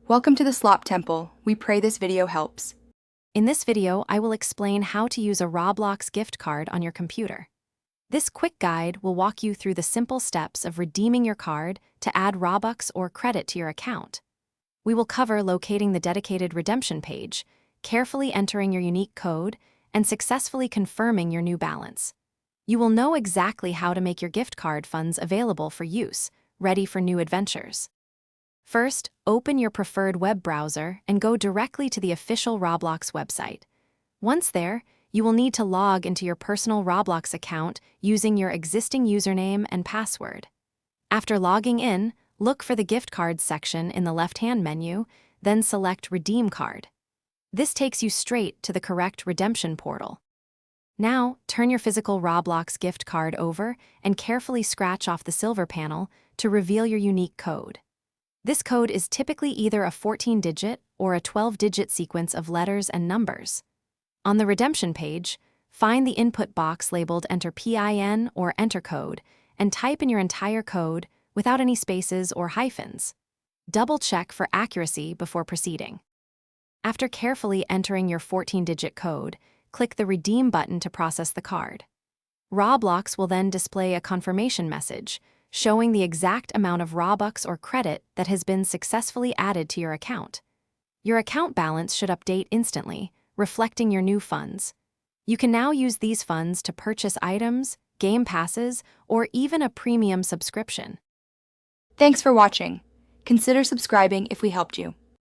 Welcome to the Slop Temple. We pray this video helps. In this video, I will explain how to use a Roblox gift card on your computer. This quick guide will walk you through the simple steps of redeeming your card to add Robux or credit to your account. We will cover locating the dedicated redemption page, carefully entering your unique code, and successfully confirming your new balance. You will know exactly how to make your gift card funds available for use, ready for new adventures. First, open your preferred web browser and go directly to the official Roblox website. Once there, you will need to log into your personal Roblox account using your existing username and password. After logging in, look for the gift cards section in the left-hand menu, then select Redeem Card. This takes you straight to the correct redemption portal. Now, turn your physical Roblox gift card over and carefully scratch off the silver panel to reveal your unique code. This code is typically either a 14-digit or a 12-digit sequence of letters and numbers. On the redemption page, find the input box labeled Enter PIN or Enter Code and type in your entire code without any spaces or hyphens. Double-check for accuracy before proceeding. After carefully entering your 14-digit code, click the Redeem button to process the card. Roblox will then display a confirmation message showing the exact amount of Robux or credit that has been successfully added to your account. Your account balance should update instantly, reflecting your new funds. You can now use these funds to purchase items, game passes, or even a premium subscription. Thanks for watching. Consider subscribing if we helped you.